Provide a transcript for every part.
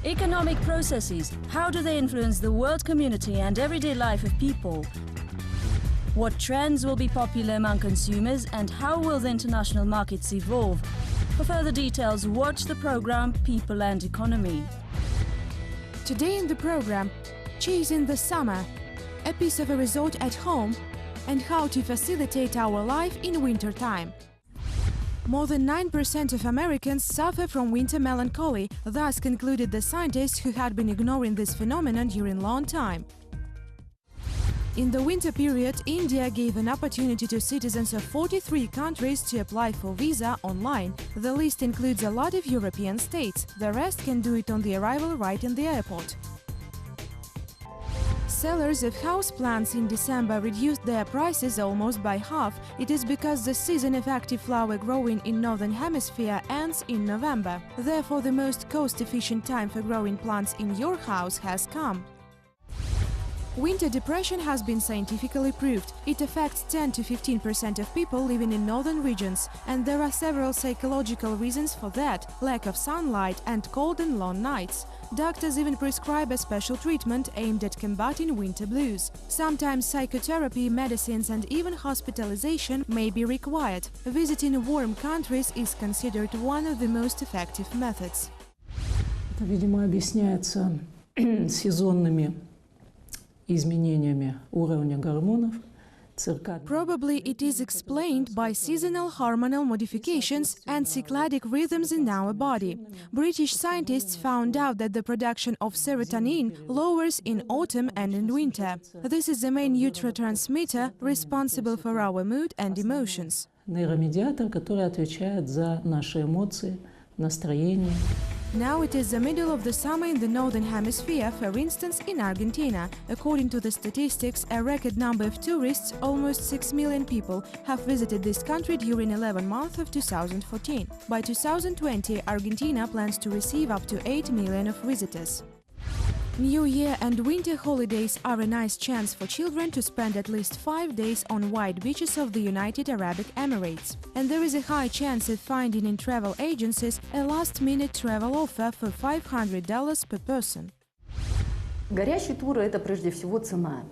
Economic processes, how do they influence the world community and everyday life of people? What trends will be popular among consumers and how will the international markets evolve? For further details, watch the program People and Economy. Today in the program, Chasing the Summer, a piece of a resort at home, and how to facilitate our life in wintertime. More than 9% of Americans suffer from winter melancholy, thus concluded the scientists who had been ignoring this phenomenon during a long time. In the winter period, India gave an opportunity to citizens of 43 countries to apply for visa online. The list includes a lot of European states. The rest can do it on the arrival right in the airport. Sellers of houseplants in December reduced their prices almost by half. It is because the season of active flower growing in Northern Hemisphere ends in November. Therefore, the most cost-efficient time for growing plants in your house has come. Winter depression has been scientifically proved. It affects 10 to 15% of people living in northern regions, and there are several psychological reasons for that: lack of sunlight and cold and long nights. Doctors even prescribe a special treatment aimed at combating winter blues. Sometimes psychotherapy, medicines and even hospitalization may be required. Visiting warm countries is considered one of the most effective methods. Это, видимо, объясняется сезонными изменениями уровня гормонов. Probably it is explained by seasonal hormonal modifications and cyclic rhythms in our body. British scientists found out that the production of serotonin lowers in autumn and in winter. This is the main neurotransmitter responsible for our mood and emotions. Нейромедиатор, который отвечает за наши эмоции, настроение. Now it is the middle of the summer in the Northern Hemisphere, for instance in Argentina. According to the statistics, a record number of tourists, almost 6 million people, have visited this country during 11 months of 2014. By 2020, Argentina plans to receive up to 8 million of visitors. New Year and winter holidays are a nice chance for children to spend at least 5 days on white beaches of the United Arab Emirates. And there is a high chance of finding in travel agencies a last-minute travel offer for $500 per person. Горящие туры – это прежде всего цена.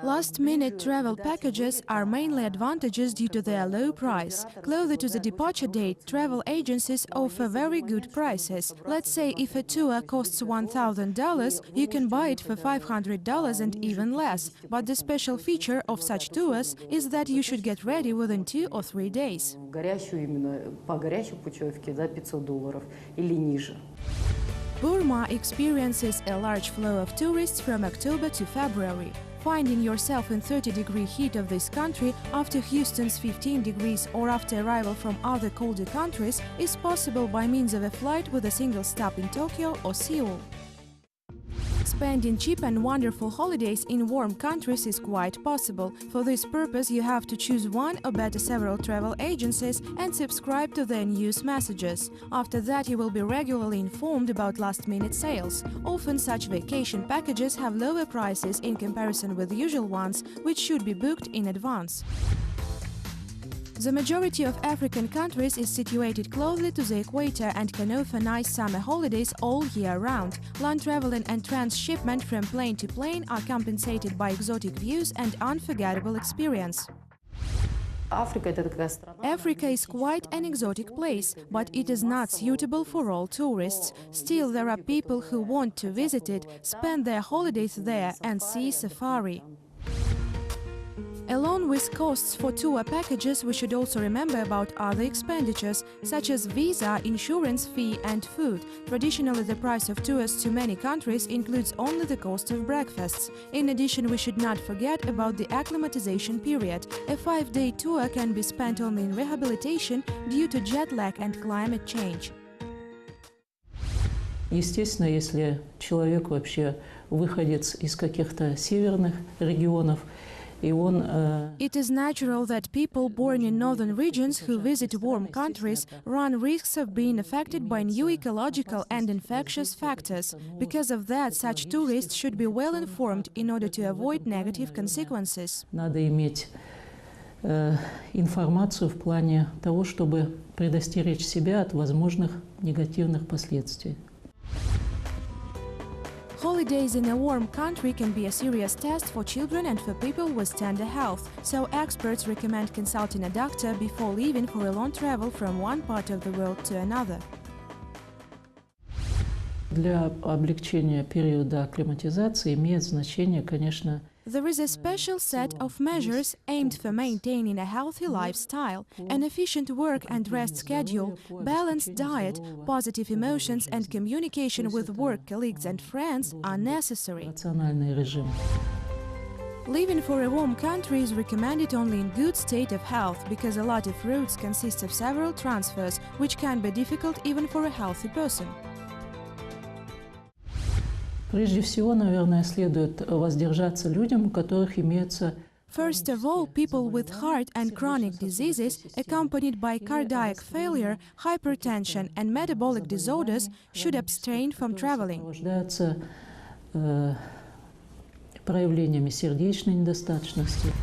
Last-minute travel packages are mainly advantageous due to their low price. Closer to the departure date, travel agencies offer very good prices. Let's say if a tour costs $1,000, you can buy it for $500 and even less. But the special feature of such tours is that you should get ready within 2 or 3 days. Горящую именно по горящей путевке за $500 или ниже. Burma experiences a large flow of tourists from October to February. Finding yourself in 30-degree heat of this country after Houston's 15 degrees or after arrival from other colder countries is possible by means of a flight with a single stop in Tokyo or Seoul. Spending cheap and wonderful holidays in warm countries is quite possible. For this purpose, you have to choose one or better several travel agencies and subscribe to their news messages. After that, you will be regularly informed about last-minute sales. Often such vacation packages have lower prices in comparison with usual ones, which should be booked in advance. The majority of African countries is situated closely to the equator and can offer nice summer holidays all year round. Land traveling and transshipment from plane to plane are compensated by exotic views and unforgettable experience. Africa is quite an exotic place, but it is not suitable for all tourists. Still, there are people who want to visit it, spend their holidays there and see safari. Along with costs for tour packages, we should also remember about other expenditures, such as visa, insurance fee and food. Traditionally, the price of tours to many countries includes only the cost of breakfasts. In addition, we should not forget about the acclimatization period. A 5-day tour can be spent only in rehabilitation due to jet lag and climate change. Естественно, если человек вообще выходец из каких-то северных регионов, It is natural that people born in northern regions who visit warm countries run risks of being affected by new ecological and infectious factors. Because of that, such tourists should be well informed in order to avoid negative consequences. Надо иметь информацию в плане того, чтобы предостеречь себя от возможных негативных последствий. Holidays in a warm country can be a serious test for children and for people with tender health, so experts recommend consulting a doctor before leaving for a long travel from one part of the world to another. Для облегчения периода акклиматизации имеет значение, конечно, There is a special set of measures aimed for maintaining a healthy lifestyle. An efficient work and rest schedule, balanced diet, positive emotions and communication with work colleagues and friends are necessary. рациональный режим. Leaving for a warm country is recommended only in good state of health, because a lot of routes consist of several transfers, which can be difficult even for a healthy person. Прежде всего, наверное, следует воздержаться людям, у которых имеются First of all, people with heart and chronic diseases, accompanied by cardiac failure, hypertension and metabolic disorders, should abstain from traveling. нуждаются проявлениями сердечной недостаточности.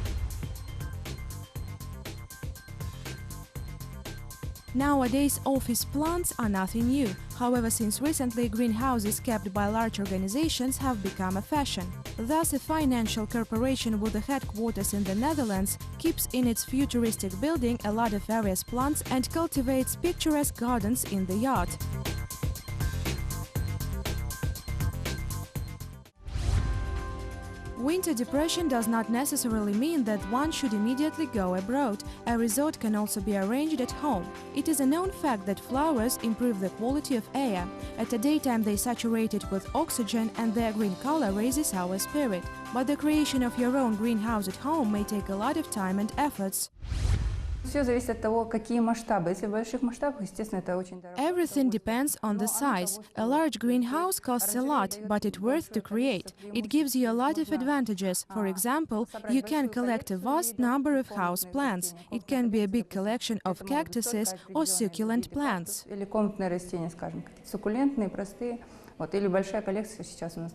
Nowadays, office plants are nothing new. However, since recently, greenhouses kept by large organizations have become a fashion. Thus, a financial corporation with the headquarters in the Netherlands keeps in its futuristic building a lot of various plants and cultivates picturesque gardens in the yard. Winter depression does not necessarily mean that one should immediately go abroad. A resort can also be arranged at home. It is a known fact that flowers improve the quality of air. At the daytime they saturate it with oxygen and their green color raises our spirit. But the creation of your own greenhouse at home may take a lot of time and efforts. Все зависит от того, какие масштабы. Если в больших масштабах, естественно, это очень дорого. Everything depends on the size. A large greenhouse costs a lot, but it's worth to create. It gives you a lot of advantages. For example, you can collect a vast number of house plants. It can be a big collection of cactuses or succulent plants. Или комнатные растения, скажем, суккулентные, простые. Вот, или большая коллекция сейчас у нас.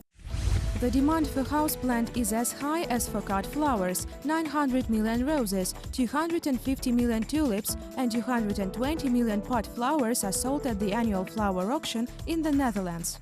The demand for houseplant is as high as for cut flowers: 900 million roses, 250 million tulips and 220 million pot flowers are sold at the annual flower auction in the Netherlands.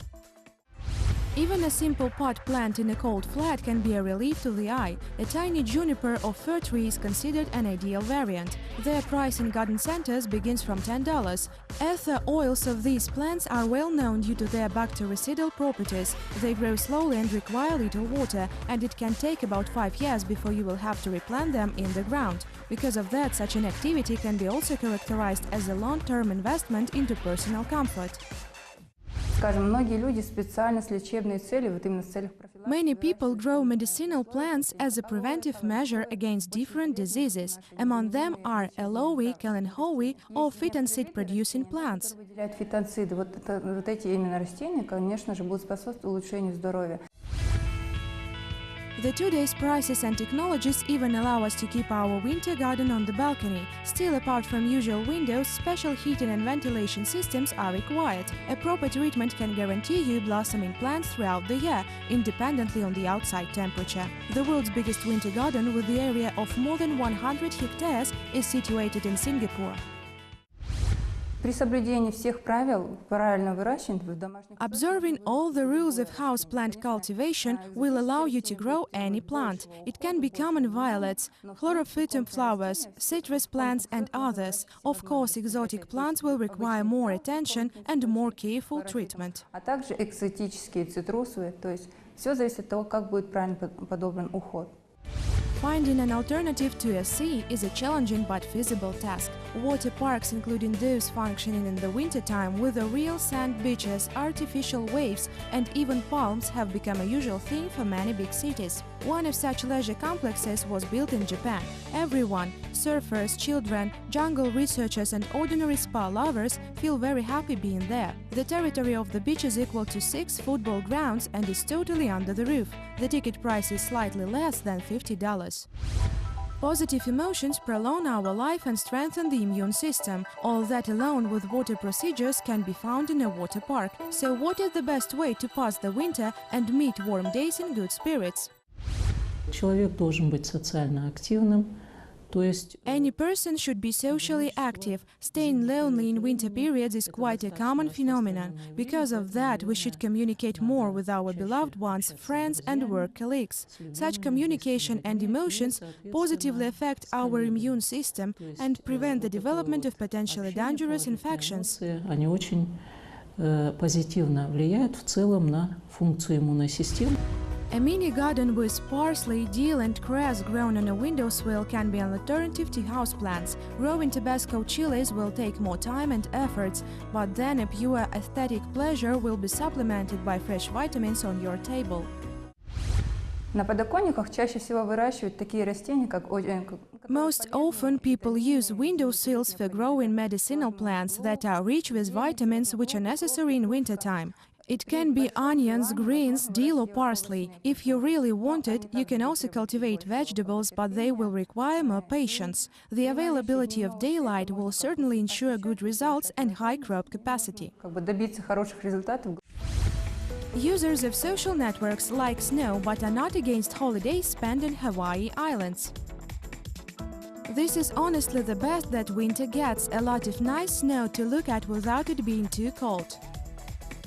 Even a simple pot plant in a cold flat can be a relief to the eye. A tiny juniper or fir tree is considered an ideal variant. Their price in garden centers begins from $10. Ether oils of these plants are well known due to their bactericidal properties. They grow slowly and require little water, and it can take about 5 years before you will have to replant them in the ground. Because of that, such an activity can be also characterized as a long-term investment into personal comfort. Скажем, многие люди специально с лечебной целью, вот именно с целью профилактики. Many people grow medicinal plants as a preventive measure against different diseases. Among them are aloe, kalanchoe or phytoncid-producing plants. Выделяют фитонциды. Вот эти именно растения, конечно же, будут способствовать улучшению здоровья. The today's prices and technologies even allow us to keep our winter garden on the balcony. Still, apart from usual windows, special heating and ventilation systems are required. A proper treatment can guarantee you blossoming plants throughout the year, independently on the outside temperature. The world's biggest winter garden, with the area of more than 100 hectares, is situated in Singapore. При соблюдении всех правил правильного выращивания в домашних Observing all the rules of houseplant cultivation will allow you to grow any plant. It can be common violets, chlorophytum flowers, citrus plants and others. Of course, exotic plants will require more attention and more careful treatment. а также экзотические цитрусовые, то есть все зависит от того, как будет правильно подобран уход. Finding an alternative to a sea is a challenging but feasible task. Water parks, including those functioning in the wintertime with the real sand beaches, artificial waves and even palms, have become a usual thing for many big cities. One of such leisure complexes was built in Japan. Everyone, surfers, children, jungle researchers and ordinary spa lovers, feel very happy being there. The territory of the beach is equal to 6 football grounds and is totally under the roof. The ticket price is slightly less than $50. Positive emotions prolong our life and strengthen the immune system. All that alone with water procedures can be found in a water park. So what is the best way to pass the winter and meet warm days in good spirits? Человек должен быть социально активным, То есть Any person should be socially active. Staying lonely in winter periods is quite a common phenomenon. Because of that, we should communicate more with our beloved ones, friends and work colleagues. Such communication and emotions positively affect our immune system and prevent the development of potentially dangerous infections. они очень позитивно влияют в целом на функцию иммунной системы. A mini garden with parsley, dill and cress grown on a windowsill can be an alternative to houseplants. Growing Tabasco chilies will take more time and efforts, but then a pure aesthetic pleasure will be supplemented by fresh vitamins on your table. На подоконниках чаще всего выращивают такие растения, как Most often, people use windowsills for growing medicinal plants that are rich with vitamins which are necessary in wintertime. It can be onions, greens, dill or parsley. If you really want it, you can also cultivate vegetables, but they will require more patience. The availability of daylight will certainly ensure good results and high crop capacity. добиться хороших результатов. Users of social networks like snow but are not against holidays spent in Hawaii Islands. This is honestly the best that winter gets, a lot of nice snow to look at without it being too cold.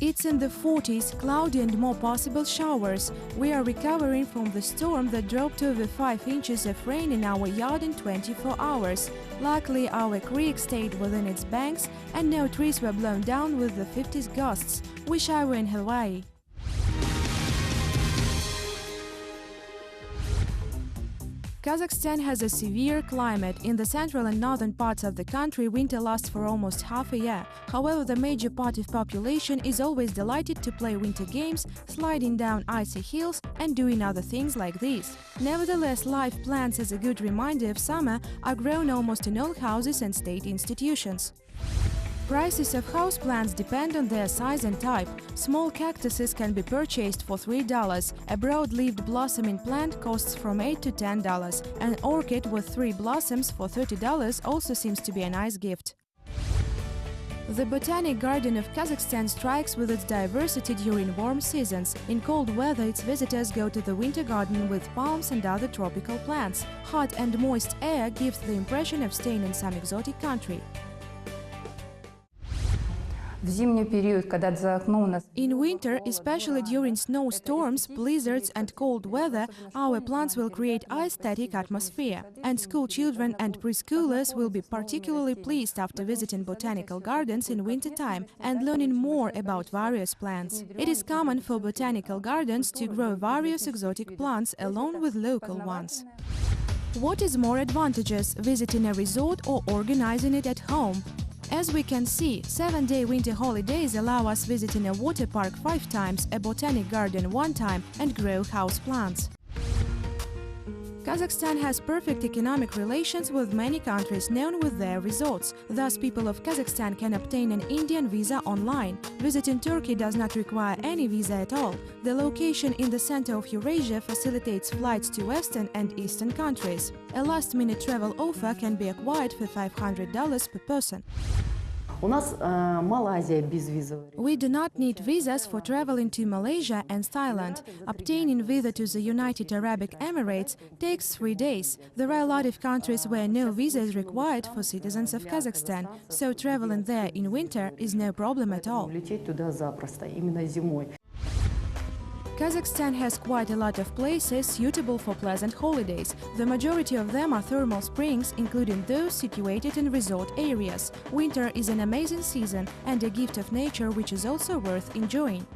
It's in the 40s, cloudy and more possible showers. We are recovering from the storm that dropped over 5 inches of rain in our yard in 24 hours. Luckily, our creek stayed within its banks and no trees were blown down with the 50s gusts. Wish I were in Hawaii. Kazakhstan has a severe climate. In the central and northern parts of the country, winter lasts for almost half a year. However, the major part of population is always delighted to play winter games, sliding down icy hills and doing other things like these. Nevertheless, live plants as a good reminder of summer are grown almost in all houses and state institutions. Prices of houseplants depend on their size and type. Small cactuses can be purchased for $3. A broad-leaved blossoming plant costs from $8 to $10. An orchid with 3 blossoms for $30 also seems to be a nice gift. The Botanic Garden of Kazakhstan strikes with its diversity during warm seasons. In cold weather, its visitors go to the winter garden with palms and other tropical plants. Hot and moist air gives the impression of staying in some exotic country. В зимний период, когда за окном у нас... In winter, especially during snowstorms, blizzards and cold weather, our plants will create aesthetic atmosphere. And school children and preschoolers will be particularly pleased after visiting botanical gardens in wintertime and learning more about various plants. It is common for botanical gardens to grow various exotic plants along with local ones. What is more advantageous, visiting a resort or organizing it at home? As we can see, 7-day winter holidays allow us visiting a water park 5 times, a botanic garden 1 time and grow house plants. Kazakhstan has perfect economic relations with many countries known with their resorts. Thus, people of Kazakhstan can obtain an Indian visa online. Visiting Turkey does not require any visa at all. The location in the center of Eurasia facilitates flights to Western and Eastern countries. A last-minute travel offer can be acquired for $500 per person. У нас Малайзия безвизовый. We do not need visas for traveling to Malaysia and Thailand. Obtaining visa to the United Arab Emirates takes 3 days. There are a lot of countries where no visa is required for citizens of Kazakhstan, so traveling there in winter is no problem at all. Лететь туда запросто, именно зимой. Kazakhstan has quite a lot of places suitable for pleasant holidays. The majority of them are thermal springs, including those situated in resort areas. Winter is an amazing season and a gift of nature which is also worth enjoying.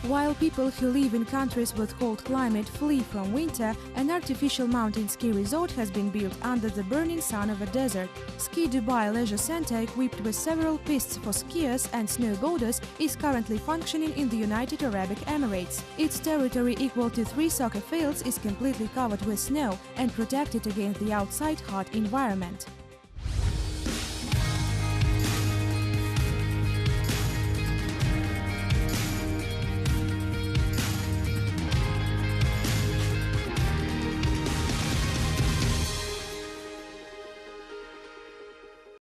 While people who live in countries with cold climate flee from winter, an artificial mountain ski resort has been built under the burning sun of a desert. Ski Dubai Leisure Center, equipped with several pistes for skiers and snowboarders, is currently functioning in the United Arab Emirates. Its territory, equal to 3 soccer fields, is completely covered with snow and protected against the outside hot environment.